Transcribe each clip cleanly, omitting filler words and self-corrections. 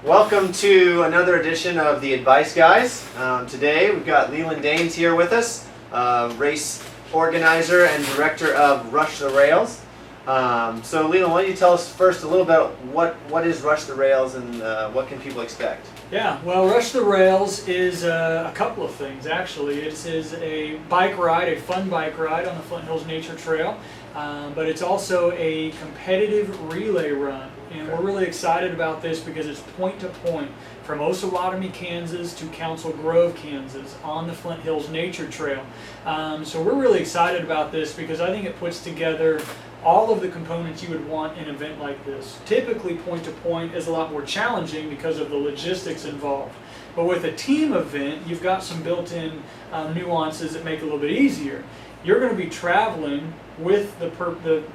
Welcome to another edition of the Advice Guys. Today we've got Lelan Dains here with us, race organizer and director of Rush the Rails. So Lelan, why don't you tell us first a little bit what is Rush the Rails and what can people expect? Yeah, well, Rush the Rails is a couple of things actually. It is a bike ride, a fun bike ride on the Flint Hills Nature Trail, but it's also a competitive relay run. And we're really excited about this because it's point to point from Osawatomie, Kansas to Council Grove, Kansas on the Flint Hills Nature Trail. So we're really excited about this because I think it puts together all of the components you would want in an event like this. Typically point to point is a lot more challenging because of the logistics involved. But with a team event, you've got some built-in nuances that make it a little bit easier. You're going to be traveling with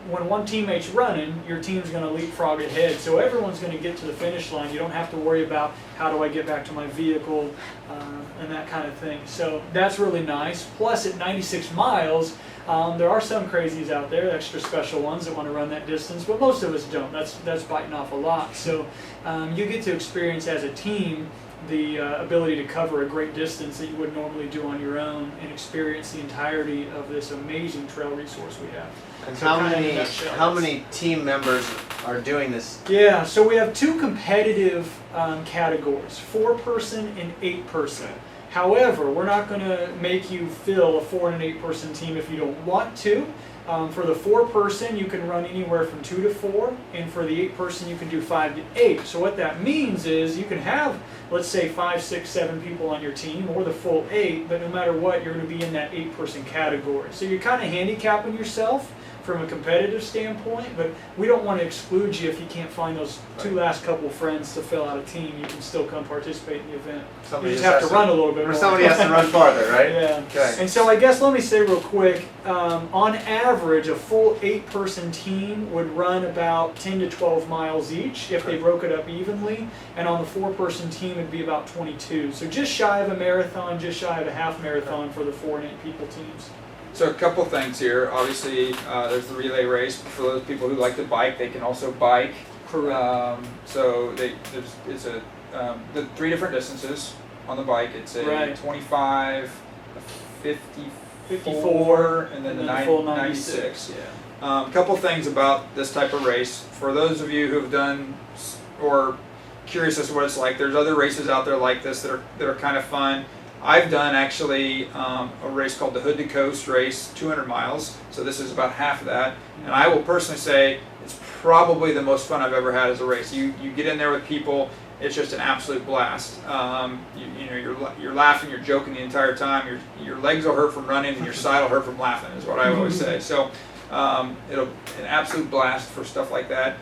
when one teammate's running, your team's going to leapfrog ahead. So everyone's going to get to the finish line. You don't have to worry about how do I get back to my vehicle and that kind of thing. So that's really nice. Plus at 96 miles, there are some crazies out there, extra special ones that want to run that distance, but most of us don't. That's biting off a lot. So you get to experience as a team the ability to cover a great distance that you would normally do on your own and experience the entirety of this amazing trail resource we have. And so how many team members are doing this? Yeah, so we have two competitive categories, 4-person and 8-person. However, we're not going to make you fill a 4- and 8-person team if you don't want to. For the 4-person, you can run anywhere from 2 to 4, and for the 8-person, you can do 5 to 8. So what that means is you can have, let's say, 5, 6, 7 people on your team, or the full 8, but no matter what, you're going to be in that 8-person category. So you're kind of handicapping yourself from a competitive standpoint, but we don't want to exclude you if you can't find those two last couple of friends to fill out a team. You can still come participate in the event. Somebody you just have to run a little bit more. Somebody has to run farther, right? Yeah. Okay. And so I guess let me say real quick, on average, a full 8-person team would run about 10 to 12 miles each if they broke it up evenly, and on the 4-person team it'd be about 22. So just shy of a marathon, just shy of a half marathon for the 4 and 8 people teams. So a couple things here. Obviously, there's the relay race. For those people who like to bike, they can also bike. Correct. So the 3 different distances on the bike. It's a 25, a 54, and then the full 96. Yeah. A couple things about this type of race. For those of you who have done or curious as to what it's like, there's other races out there like this that are kind of fun. I've done actually a race called the Hood to Coast race, 200 miles, so this is about half of that, and I will personally say it's probably the most fun I've ever had as a race. You get in there with people, it's just an absolute blast. You're laughing, you're joking the entire time, your legs will hurt from running and your side will hurt from laughing is what I always say. So it'll an absolute blast for stuff like that.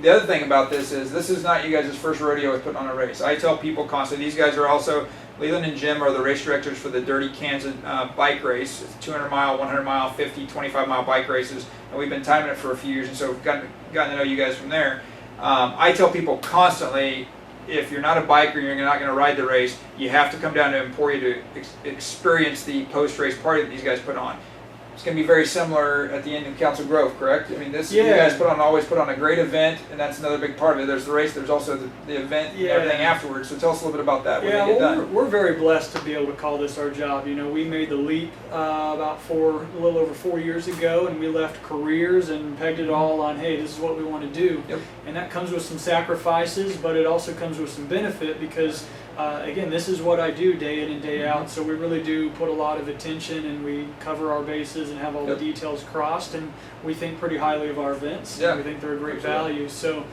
The other thing about this is not you guys' first rodeo with putting on a race. I tell people constantly, these guys are also, Lelan and Jim are the race directors for the Dirty Kansas bike race. It's 200-mile, 100-mile, 50, 25-mile bike races, and we've been timing it for a few years, and so we've gotten to know you guys from there. I tell people constantly, if you're not a biker and you're not going to ride the race, you have to come down to Emporia to experience the post-race party that these guys put on. It's going to be very similar at the end of Council Grove, correct? I mean, you guys always put on a great event, and that's another big part of it. There's the race, there's also the event, and everything afterwards. So tell us a little bit about that when you get done. We're very blessed to be able to call this our job. You know, we made the leap a little over 4 years ago, and we left careers and pegged it all on, hey, this is what we want to do. Yep. And that comes with some sacrifices, but it also comes with some benefit because again, this is what I do day in and day out, so we really do put a lot of attention and we cover our bases and have all the details crossed, and we think pretty highly of our events. Yeah. We think they're a great value. So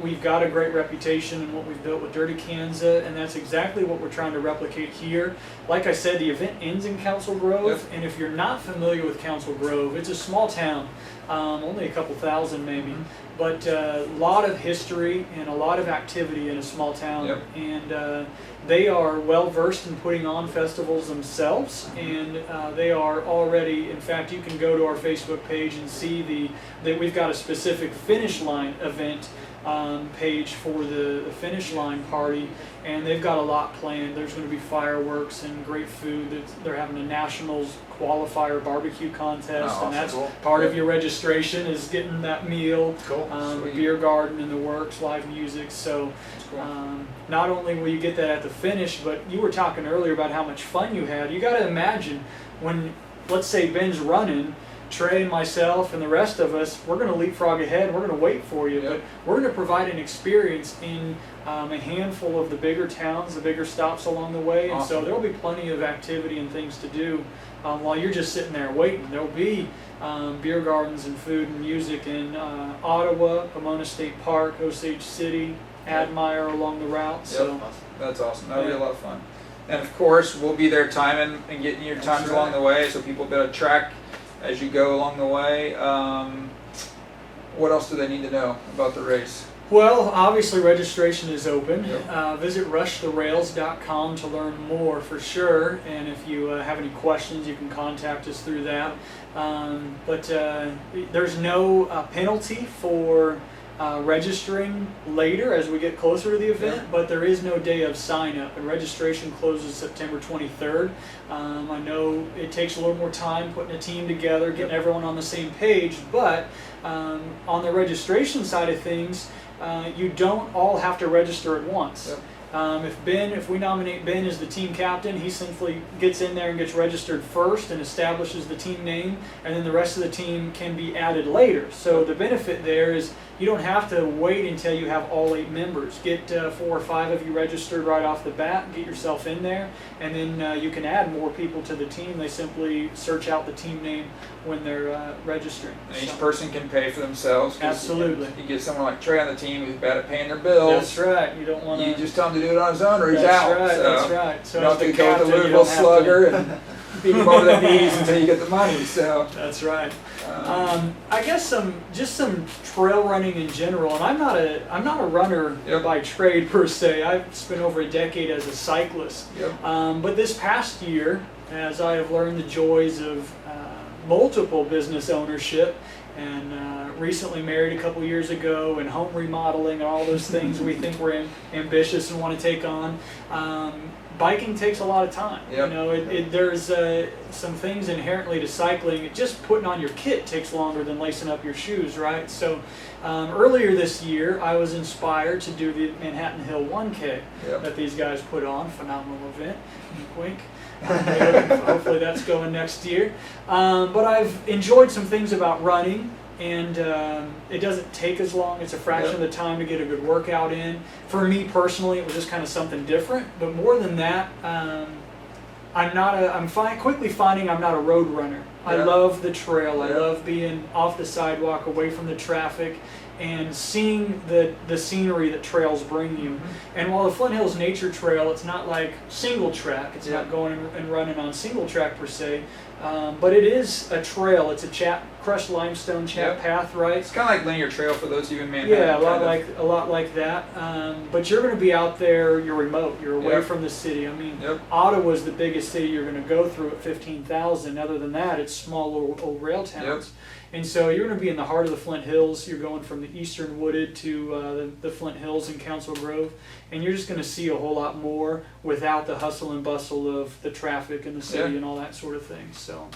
we've got a great reputation in what we've built with Dirty Kansas, and that's exactly what we're trying to replicate here. Like I said, the event ends in Council Grove, and if you're not familiar with Council Grove, it's a small town, only a couple thousand maybe. But a lot of history and a lot of activity in a small town, and they are well versed in putting on festivals themselves, and they are already, in fact, you can go to our Facebook page and see that we've got a specific finish line event page for the finish line party, and they've got a lot planned. There's going to be fireworks and great food. They're having a nationals qualifier barbecue contest, Oh, and that's cool. part of your registration is getting that meal. Cool. Sweet. Beer garden in the works, live music. So That's cool. not only will you get that at the finish, but you were talking earlier about how much fun you had. You got to imagine when, let's say, Ben's running, Trey and myself and the rest of us, we're going to leapfrog ahead. We're going to wait for you, Yep. but we're going to provide an experience in a handful of the bigger towns, the bigger stops along the way, and so Awesome. there will be plenty of activity and things to do while you're just sitting there waiting. There will be beer gardens and food and music in Ottawa, Pomona State Park, Osage City, Admire along the route. So That's awesome. That'll be a lot of fun. And of course, we'll be there timing and getting your That's times right. along the way, so people be able to track as you go along the way. What else do they need to know about the race? well, obviously registration is open. Yep. Visit rushtherails.com to learn more for sure, and if you have any questions, you can contact us through that. But there's no penalty for registering later as we get closer to the event, Yeah. but there is no day of sign up, and registration closes September 23rd. I know it takes a little more time putting a team together, getting Yep. everyone on the same page, but on the registration side of things, you don't all have to register at once. Yep. If we nominate Ben as the team captain, he simply gets in there and gets registered first and establishes the team name, and then the rest of the team can be added later. So the benefit there is you don't have to wait until you have all 8 members. Get 4 or 5 of you registered right off the bat, get yourself in there, and then you can add more people to the team. They simply search out the team name when they're registering. And each So- person can pay for themselves. 'Cause Absolutely. You get someone like Trey on the team who's bad at paying their bills. That's right. You don't want to. You just tell him to do it on his own or he's That's out. right. So That's right. So you don't as have the to go with captain, the you Louisville don't have to- slugger and beat him over the knees until you get the money. So That's right. I guess some trail running in general, and I'm not a runner Yep. by trade per se. I've spent over a decade as a cyclist, yep. but this past year, as I have learned the joys of multiple business ownership, and recently married a couple years ago, and home remodeling and all those things we think we're ambitious and want to take on. Biking takes a lot of time. Yep. You know, there's some things inherently to cycling. Just putting on your kit takes longer than lacing up your shoes, right? So earlier this year, I was inspired to do the Manhattan Hill 1K Yep. that these guys put on. Phenomenal event. Wink, wink. Hopefully that's going next year. But I've enjoyed some things about running. And it doesn't take as long. It's a fraction Yep. of the time to get a good workout in. For me personally, it was just kind of something different. But more than that, I'm quickly finding I'm not a road runner. I Yeah. love the trail. I Yeah. love being off the sidewalk, away from the traffic, and seeing the scenery that trails bring you. And while the Flint Hills Nature Trail, it's not like single track. It's Yeah. not going and running on single track per se. But it is a trail. It's a crushed limestone chap Yep. path, right? It's kind of like linear trail for those of you in Manhattan. Yeah, kind of. a lot like that. But you're going to be out there. You're remote. You're away Yep. from the city. I mean, Yep. Ottawa's the biggest city you're going to go through at 15,000. Other than that, it's small little old rail towns. And so you're going to be in the heart of the Flint Hills. You're going from the eastern wooded to the Flint Hills and Council Grove, and you're just going to see a whole lot more without the hustle and bustle of the traffic in the city Yeah. and all that sort of thing. So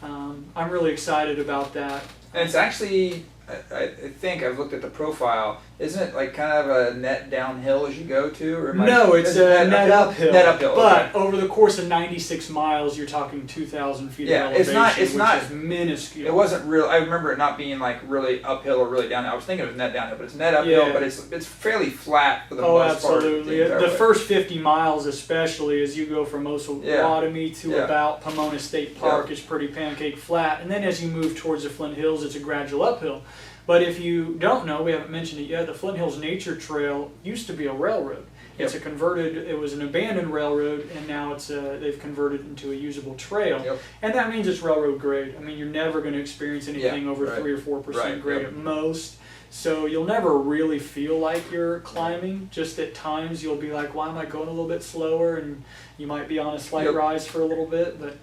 I'm really excited about that. And it's actually, I think I've looked at the profile. Isn't it like kind of a net downhill as you go to? Or No, it's is it a net uphill. Net uphill. But okay. over the course of 96 miles, you're talking 2,000 feet Yeah, of it's elevation, not- it's which not- is minuscule. It wasn't real. I remember it not being like really uphill or really downhill. I was thinking it was net downhill, but it's net uphill. Yeah. But it's fairly flat for the Oh, most part. absolutely. entire The way. first 50 miles, especially, as you go from Osawatomie to Yeah. about Pomona State Park, is pretty pancake flat. And then as you move towards the Flint Hills, it's a gradual uphill. But if you don't know, we haven't mentioned it yet, the Flint Hills Nature Trail used to be a railroad. It's it was an abandoned railroad, and now they've converted it into a usable trail. Yep. And that means it's railroad grade. I mean, you're never going to experience anything Yeah, over right. 3 or 4% Right, grade yep. at most. So you'll never really feel like you're climbing. Just at times you'll be like, why am I going a little bit slower? And you might be on a slight Yep. rise for a little bit. But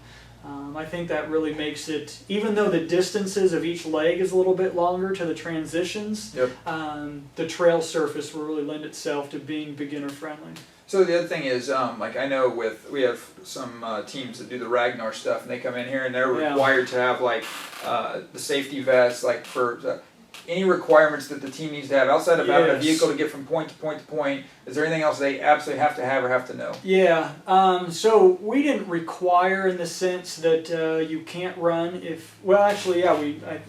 I think that really makes it, even though the distances of each leg is a little bit longer to the transitions, Yep. the trail surface will really lend itself to being beginner friendly. So the other thing is, like I know we have some teams that do the Ragnar stuff, and they come in here and they're Yeah. required to have like the safety vests, like for any requirements that the team needs to have outside of having a Yes. vehicle to get from point to point to point. Is there anything else they absolutely have to have or have to know? Yeah, so we didn't require in the sense that you can't run if, well actually yeah, I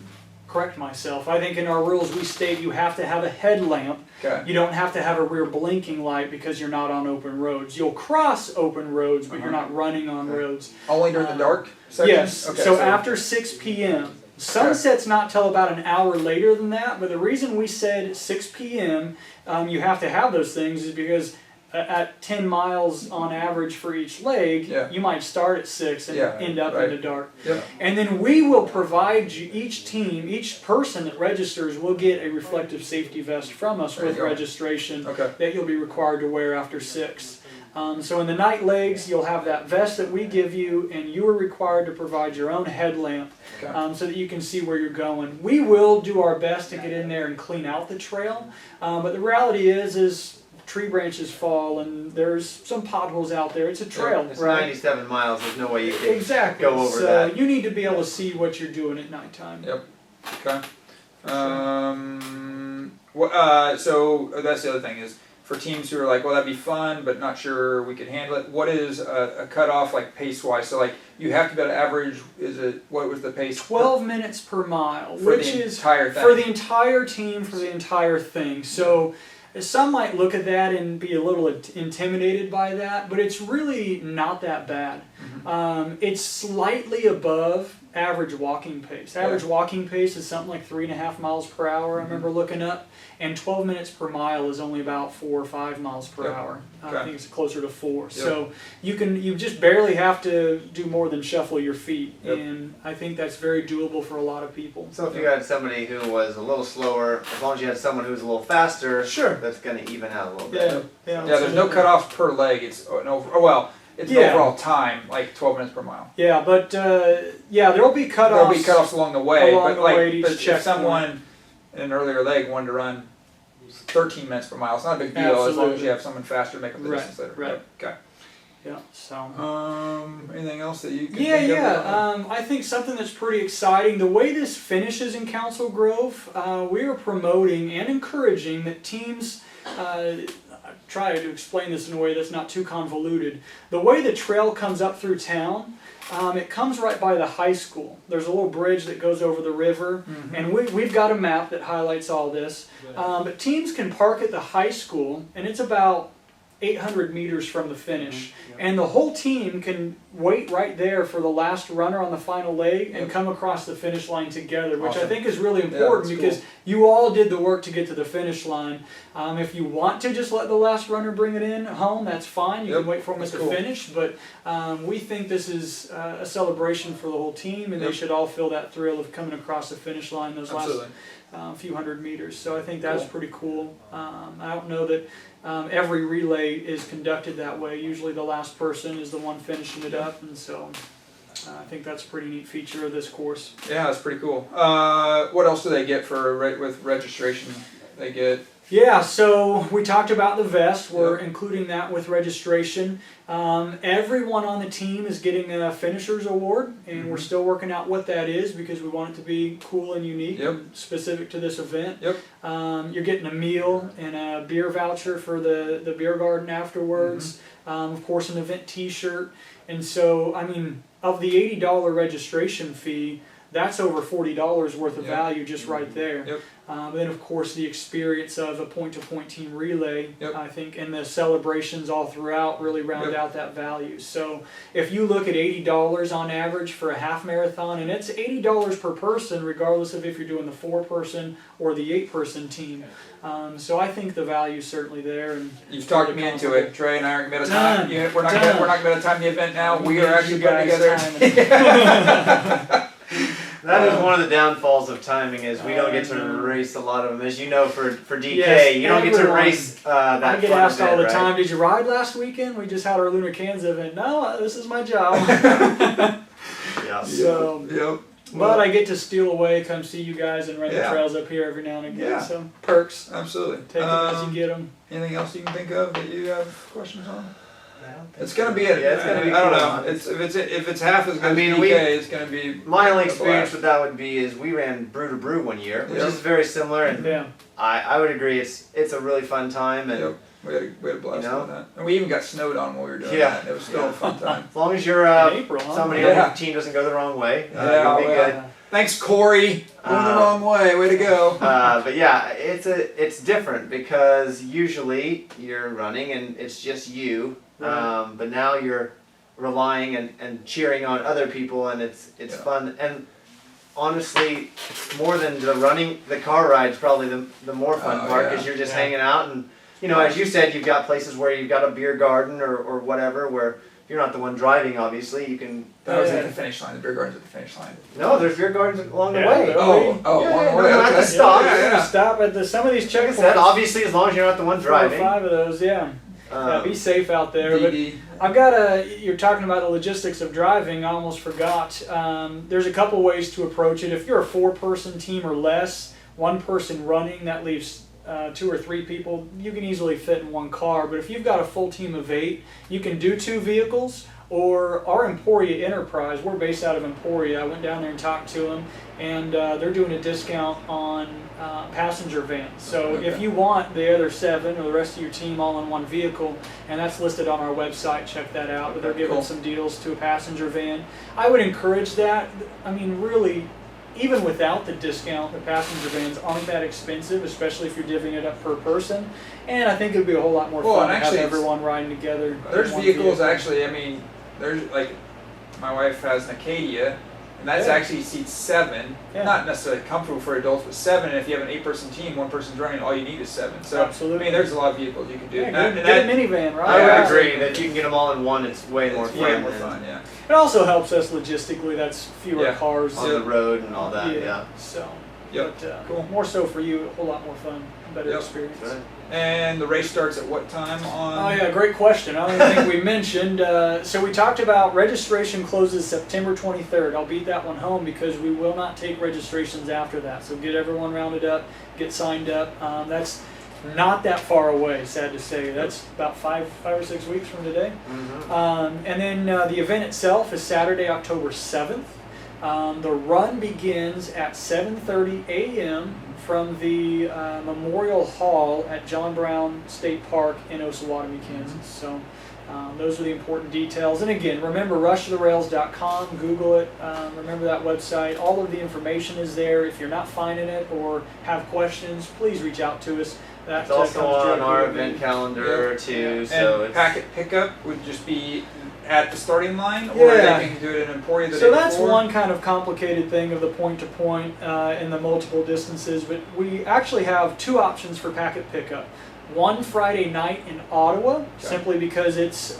correct myself. I think in our rules we state you have to have a headlamp. Okay. You don't have to have a rear blinking light because you're not on open roads. You'll cross open roads, but you're not running on roads. Only during the dark sections? Yes, Okay, so after 6 p.m. Sunset's not till about an hour later than that, but the reason we said 6 p.m. You have to have those things is because at 10 miles on average for each leg, Yeah. you might start at 6 and Yeah, end up right. in the dark. Yep. And then we will provide you, each team, each person that registers will get a reflective safety vest from us There you with go. registration Okay. that you'll be required to wear after 6. So in the night legs, you'll have that vest that we give you, and you are required to provide your own headlamp Okay. so that you can see where you're going. We will do our best to get in there and clean out the trail, but the reality is tree branches fall and there's some potholes out there. It's a trail, It's right? 97 miles. There's no way you can Exactly. go over so that. you need to be able to see what you're doing at nighttime. Yep. Okay. So that's the other thing is for teams who are like, well, that'd be fun, but not sure we could handle it. What is a cutoff like pace wise? So like you have to be able to average. Is it what was the pace? 12 minutes per mile, for which the is entire thing. for the entire team, for the entire thing. So some might look at that and be a little intimidated by that, but it's really not that bad. It's slightly above average walking pace. Average walking pace is something like 3.5 miles per hour, I remember looking up, and 12 minutes per mile is only about 4 or 5 miles per hour. Okay. I think it's closer to 4. So you just barely have to do more than shuffle your feet, and I think that's very doable for a lot of people. So if you had somebody who was a little slower, as long as you had someone who was a little faster, Sure. that's going to even out a little bit. Yeah, Yeah, there's no cutoff per leg. It's an it's an overall time, like 12 minutes per mile. Yeah, but there'll be cutoffs. There'll be cutoffs along the way, along but the like way at each but if checkpoint. someone in an earlier leg wanted to run 13 minutes per mile, it's not a big deal as long as Absolutely. you have someone faster to make up the Right, distance later. right. Yep, okay. Yeah. So. Anything else that you can Yeah, think of? yeah. I think something that's pretty exciting. The way this finishes in Council Grove, we are promoting and encouraging that teams. Try to explain this in a way that's not too convoluted. The way the trail comes up through town, it comes right by the high school. There's a little bridge that goes over the river, and we've got a map that highlights all this. But teams can park at the high school, and it's about 800 meters from the finish. And the whole team can wait right there for the last runner on the final leg and come across the finish line together, which I Awesome. think is really important that's because you all did the work to get to the finish line. If you want to just let the last runner bring it in home, that's fine. You can wait for them at the finish, but we think this is a celebration for the whole team, and they should all feel that thrill of coming across the finish line those Absolutely. last few hundred meters. So I think that's pretty cool. I don't know that every relay is conducted that way. Usually the last person is the one finishing it up, and so I think that's a pretty neat feature of this course. Yeah, that's pretty cool. What else do they get for with registration? They get. Yeah, so we talked about the vest. We're including that with registration. Everyone on the team is getting a finisher's award, and we're still working out what that is because we want it to be cool and unique, and specific to this event. You're getting a meal and a beer voucher for the beer garden afterwards. Of course, an event T-shirt. And so, I mean, of the $80 registration fee, that's over $40 worth of value just right there. Then, of course, the experience of a point-to-point team relay, I think, and the celebrations all throughout really round out that value. So if you look at $80 on average for a half marathon, and it's $80 per person, regardless of if you're doing the 4-person or the 8-person team. So I think the value is certainly there. And you've talked me into it. Trey and I aren't going to time. We're not going to time the event now. We are actually putting together. That is one of the downfalls of timing is we don't get to race a lot of them. As you know, for DK, Yes, you don't get to everyone. race that I get fun asked all the event, right? time, did you ride last weekend? We just had our Lunar Kansas event. No, this is my job. Yeah. So, Yep. but I get to steal away, come see you guys and run the Yeah. trails up here every now and again. Yeah. So, perks. Absolutely. Take them as you get them. Anything else you can think of that you have questions on? I don't think It's gonna so. be Yeah, it's gonna be I don't cool. know. If it's half as good I mean, as DK, it's gonna be. My only a experience blast. with that would be is we ran Brew to Brew one year, which Yep. is very similar, and Yeah. I would agree it's a really fun time, and Yep. We had a blast You know? on that, and we even got snowed on while we were doing Yeah. that. It was still Yeah. a fun time. as long as you're In April, huh? somebody Yeah. on your team doesn't go the wrong way, Yeah, you'll be well, good. Thanks, Corey. Going the wrong way. Way to go. But yeah, it's different because usually you're running and it's just you, Right. but now you're relying and cheering on other people, and it's Yeah. fun. And honestly, more than the running, the car ride's probably the more fun Oh, part yeah. because you're just Yeah. hanging out, and you know, as you said, you've got places where you've got a beer garden or whatever where you're not the one driving. Obviously, you can. That was Yeah. at the finish line. The beer garden's at the finish line. No, there's beer gardens along the Yeah, way. there- Oh, Yeah, one yeah, more. no, you don't have to Okay. stop. Yeah, yeah. Stop at some of these Like I checkpoints. said, obviously, as long as you're not the one 4 or driving. 5 of those, yeah. Yeah, be safe out there. But DD. I've got you're talking about the logistics of driving, I almost forgot. There's a couple ways to approach it. If you're a 4-person team or less, 1 person running, that leaves 2 or 3 people. You can easily fit in 1 car. But if you've got a full team of 8, you can do 2 vehicles. Or our Emporia Enterprise, we're based out of Emporia. I went down there and talked to them, and they're doing a discount on passenger vans. So Okay. if you want the other 7 or the rest of your team all in 1 vehicle, and that's listed on our website, check that out. But they're giving Cool. some deals to a passenger van. I would encourage that. I mean, really, even without the discount, the passenger vans aren't that expensive, especially if you're divvying it up per person. And I think it would be a whole lot more Well, fun and to actually have it's- everyone riding together. There's in one vehicles vehicle. actually. I mean, there's like my wife has an Acadia, and that's Yeah. actually seats 7. Yeah. Not necessarily comfortable for adults, but 7. And if you have an 8-person team, 1 person's running, all you need is 7. So Absolutely. I mean, there's a lot of vehicles you can do. Yeah, And get, that- get and a minivan, right? I Yeah, would agree absolutely. that you can get them all in one. It's way more it's fun. way more than fun. Yeah. It also helps us logistically. That's fewer Yeah. cars. On the road and all that. Yeah. So, Yep. but Cool. more so for you, a whole lot more fun, better Yep. experience. Right. And the race starts at what time on? Oh yeah, great question. I don't even think we mentioned. So we talked about registration closes September 23rd. I'll beat that one home because we will not take registrations after that. So get everyone rounded up, get signed up. That's not that far away, sad to say. That's about 5 or 6 weeks from today. Mm-hmm. And then the event itself is Saturday, October 7th. The run begins at 7:30 a.m. from the Memorial Hall at John Brown State Park in Osawatomie, Kansas. So those are the important details. And again, remember rushtherails.com, Google it, remember that website. All of the information is there. If you're not finding it or have questions, please reach out to us. That It's also comes on directly our to me. event calendar Yeah. too. And So it's packet pickup would just be at the starting line, or Yeah. they can do it in Emporia the So day that's before? one kind of complicated thing of the point-to-point and the multiple distances, but we actually have 2 options for packet pickup. One Friday night in Ottawa, simply because it's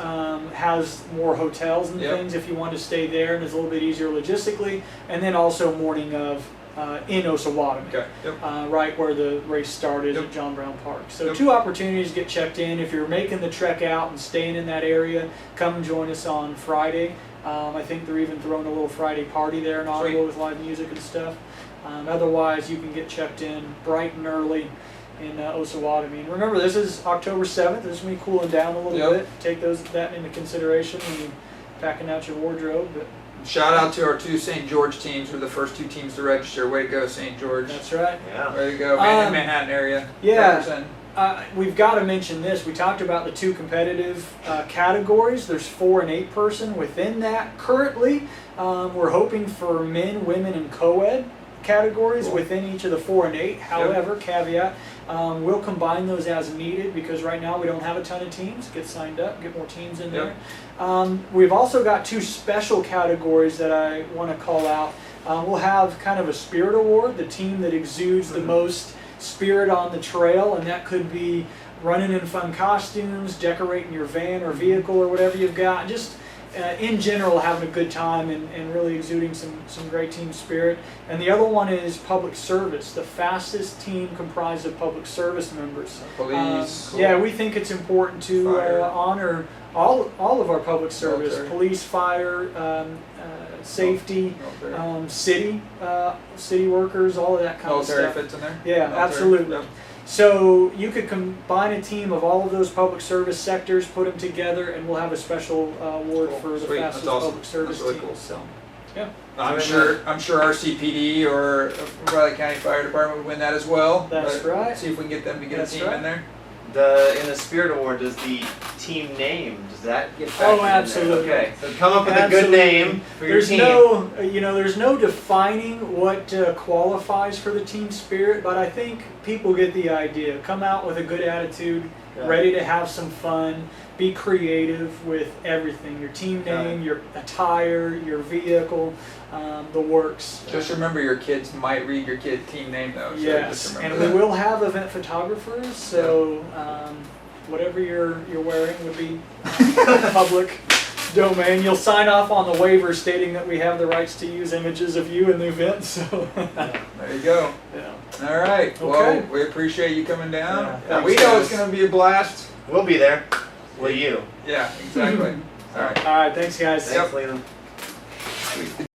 has more hotels and Yep. things if you want to stay there, and it's a little bit easier logistically. And then also morning of in Osawatomie. Okay. Yep. Right where the race started Yep. at John Brown Park. So Yep. 2 opportunities to get checked in. If you're making the trek out and staying in that area, come join us on Friday. I think they're even throwing a little Friday party there in Ottawa Sweet. with live music and stuff. Otherwise, you can get checked in bright and early in Osawatomie. And remember, this is October 7th. This is going to be cooling down a little Yep. bit. Take that into consideration when you're packing out your wardrobe. But Shout out to our 2 St. George teams. We're the first 2 teams to register. Way to go, St. George. that's right. yeah. Way to go, Manhattan area. yeah. Represent. We've got to mention this. We talked about the 2 competitive categories. There's 4 and 8 person within that. Currently, we're hoping for men, women, and co-ed categories Cool. within each of the 4 and 8. However, caveat, we'll combine those as needed because right now we don't have a ton of teams. Get signed up, get more teams in Yep. there. We've also got 2 special categories that I want to call out. We'll have kind of a spirit award, the team that exudes the most spirit on the trail, and that could be running in fun costumes, decorating your van or vehicle or whatever you've got. Just in general having a good time and really exuding some great team spirit. And the other one is public service, the fastest team comprised of public service members. Police. Yeah, we think it's important to honor all of our public service, Military. police, fire, safety, city workers, all of that kind Military of stuff. fits in there? Yeah, Military? absolutely. Yep. So you could combine a team of all of those public service sectors, put them together, and we'll have a special award Cool. for the Sweet. fastest That's awesome. public service That's really team. cool. So, yeah. I'm sure RCPD or Riley County Fire Department would win that as well. That's but right. See if we can get them to get That's a team right. in there. In the Spirit Award, does the team name, does that get factored Oh, in there? absolutely. Okay, so come up with a Absolutely. good name for your There's team. there's no defining what qualifies for the team spirit, but I think people get the idea. Come out with a good attitude, Yeah. ready to have some fun, be creative with everything. Your team Got it. name, your attire, your vehicle, the works. Just remember your kids might read your kid team name though. So Yes, just and remember we that. will have event photographers, so whatever you're wearing would be public domain. You'll sign off on the waiver stating that we have the rights to use images of you in the event. So, There you go. yeah. All right. Okay. Well, we appreciate you coming down. Yeah, We thanks, know guys. it's going to be a blast. We'll be there. Will you? Yeah, exactly. All right. All right, thanks, guys. Thanks, Leland. Sweet.